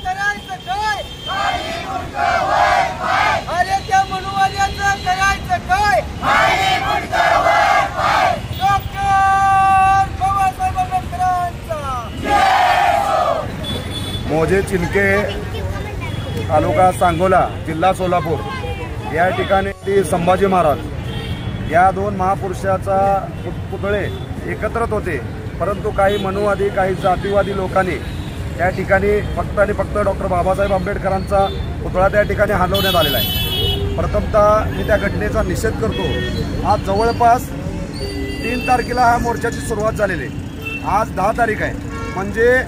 करायचं काय? अरे त्या मनुवाद्याचं करायचं काय? डॉक्टर बाबासाहेब आंबेडकरांचा मोजे चिनके तालुका सांगोला जिल्हा सोलापूर या ठिकाणी संभाजी महाराज या दोन महापुरुषाचा पुतळे एकत्रित होते, परंतु काही मनुवादी काही जातीवादी लोकांनी त्या ठिकाणी फक्त आणि फक्त डॉक्टर बाबासाहेब आंबेडकरांचा पुतळा त्या ठिकाणी हलवण्यात आलेला आहे। प्रथमतः मी त्या घटनेचा निषेध करतो। आज जवळपास 3 तारखेला हा मोर्चाची सुरुवात झालेली आहे, आज 10 तारीख आहे, म्हणजे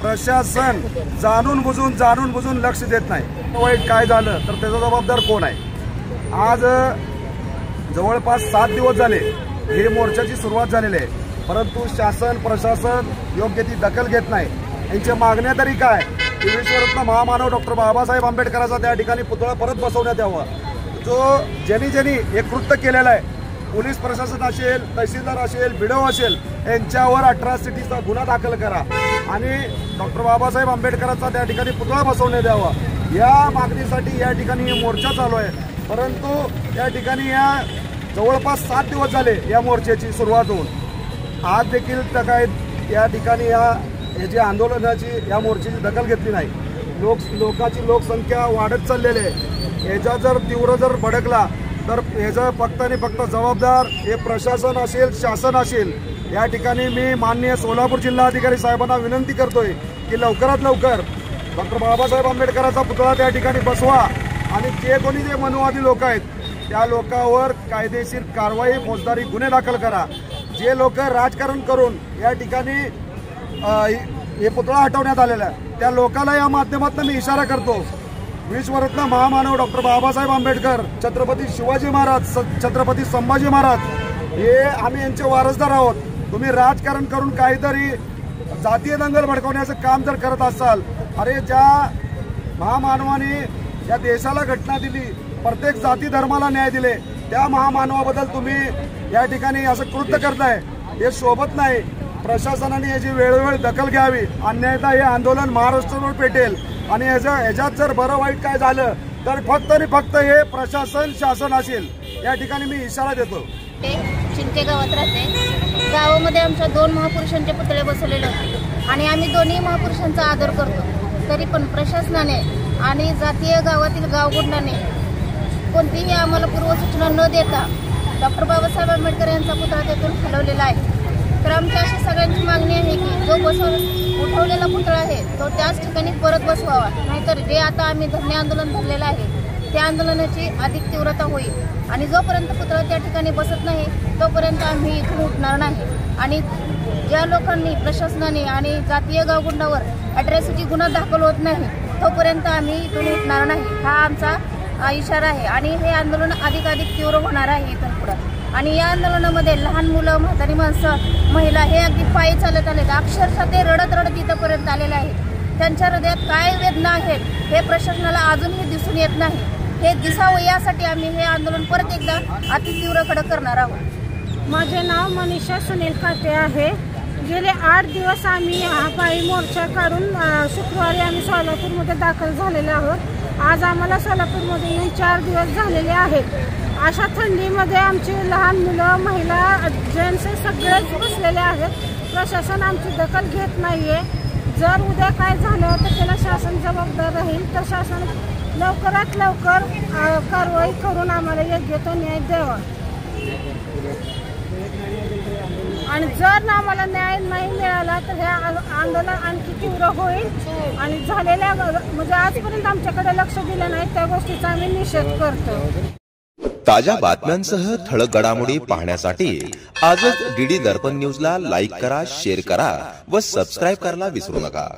प्रशासन जाणून बुजून लक्ष देत नाही। वाईट काय झालं तर त्याचा जबाबदार कोण आहे? आज जवळपास 7 दिवस झाले हे मोर्चाची सुरुवात झालेली आहे, परंतु शासन प्रशासन योग्य ती दखल घेत नाही। यांच्या मागण्या तरी काय? विश्वरत्न महामानव डॉक्टर बाबासाहेब आंबेडकरांचा त्या ठिकाणी पुतळा परत बसवण्यात यावा। जो ज्यांनी हे कृत्य केलेलं आहे, पोलीस प्रशासन असेल, तहसीलदार असेल, बीडीओ असेल, यांच्यावर अट्रॉसिटीचा गुन्हा दाखल करा आणि डॉक्टर बाबासाहेब आंबेडकरांचा त्या ठिकाणी पुतळा बसवण्यात यावा। या मागणीसाठी या ठिकाणी मोर्चा चालू आहे, परंतु या ठिकाणी या जवळपास 7 दिवस झाले या मोर्चाची सुरुवात होऊन आज देखील काय या ठिकाणी या जे आंदोलनाची या मोर्चाची दखल घेतली नाही। लोकांची लोकसंख्या वाढत चाललेली आहे। याचा जर तीव्र जर भडकला तर याचं फक्त आणि फक्त जबाबदार हे प्रशासन असेल, शासन असेल। या ठिकाणी मी माननीय सोलापूर जिल्हाधिकारी साहेबांना विनंती करतोय की लवकरात लवकर डॉक्टर बाबासाहेब आंबेडकरांचा पुतळा त्या ठिकाणी बसवा आणि जे कोणी जे मनुवादी लोक आहेत त्या लोकांवर कायदेशीर कारवाई, फौजदारी गुन्हे दाखल करा। जे लोक राजकारण करून या ठिकाणी हे पुतळा हटवण्यात आलेला आहे त्या लोकांना या माध्यमातून मी इशारा करतो, विश्वरत्न महामानव डॉक्टर बाबासाहेब आंबेडकर, छत्रपती शिवाजी महाराज, छत्रपती संभाजी महाराज हे आम्ही यांचे वारसदार आहोत। तुम्ही राजकारण करून काहीतरी जातीय दंगल भडकवण्याचं काम जर करत असाल, अरे ज्या महामानवाने या देशाला घटना दिली, प्रत्येक जाती धर्माला न्याय दिले, त्या महामानवाबद्दल तुम्ही या ठिकाणी असं कृत्य करताय, हे शोभत नाही। प्रशासनाने याची वेळोवेळी दखल घ्यावी, अन्यथा हे आंदोलन महाराष्ट्रावर पेटेल आणि ह्याच्यात जर बरं वाईट काय झालं तर फक्त आणि फक्त हे प्रशासन शासन असेल। या ठिकाणी मी इशारा देतो। चिनके गावात राहते, गावामध्ये आमच्या 2 महापुरुषांचे पुतळे बसवलेले होते आणि आम्ही दोन्ही महापुरुषांचा आदर करतो, तरी पण प्रशासनाने आणि जातीय गावातील गावगुंडाने कोणतीही आम्हाला पूर्वसूचना न देता डॉक्टर बाबासाहेब आंबेडकर यांचा पुतळा तेथून हलवलेला आहे। तर आमची अशी सगळ्यांची मागणी आहे की जो उठवलेला पुतळा आहे तो त्याच ठिकाणी परत बसवावा, नाहीतर जे आता आम्ही धरणे आंदोलन धरलेलं आहे त्या आंदोलनाची अधिक तीव्रता होईल आणि जोपर्यंत पुतळा त्या ठिकाणी बसत नाही तोपर्यंत आम्ही इथून उठणार नाही। आणि ज्या लोकांनी प्रशासनाने आणि जातीय गावगुंडावर अट्रॉसिटी गुन्हा दाखल होत नाही तोपर्यंत आम्ही इथून उठणार नाही, हा आमचा इशारा आहे। आणि हे आंदोलन अधिकाधिक तीव्र होणार आहे इथून पुढे। आणि या आंदोलनामध्ये लहान मुलं, म्हातारी माणसं, महिला हे अगदी पायी चालत आलेत, अक्षरशः ते रडत इथंपर्यंत आलेले आहेत। त्यांच्या हृदयात काय वेदना आहेत हे प्रशासनाला अजूनही दिसून येत नाही, हे दिसावं यासाठी आम्ही हे आंदोलन परत एकदा अतितीव्र कडक करणार आहोत। माझे नाव मनीषा सुनील खाते आहे। गेले 8 दिवस आम्ही हा पायी मोर्चा काढून शुक्रवारी आम्ही सोलापूरमध्ये दाखल झालेले आहोत। आज आम्हाला सोलापूरमध्ये येऊन 4 दिवस झालेले आहेत। अशा थंडीमध्ये आमची लहान मुलं, महिला, जेंट्स सगळेच बसलेले आहेत। प्रशासन आमची दखल घेत नाहीये। जर उद्या काय झालं तर त्याला शासन जबाबदार राहील, तर शासन लवकरात लवकर कारवाई करून आम्हाला योग्य तो न्याय द्यावा। आणि जर आम्हाला न्याय नाही मिळाला तर हे आंदोलन आणखी तीव्र होईल आणि झालेल्या म्हणजे आजपर्यंत आमच्याकडे लक्ष दिलं नाही त्या गोष्टीचा आम्ही निषेध करतो। ताज्या बातम्यांसह ठळक घडामोडी पाहण्यासाठी आजच डीडी दर्पण न्यूजला लाईक करा, शेअर करा व सबस्क्राईब करायला विसरू नका।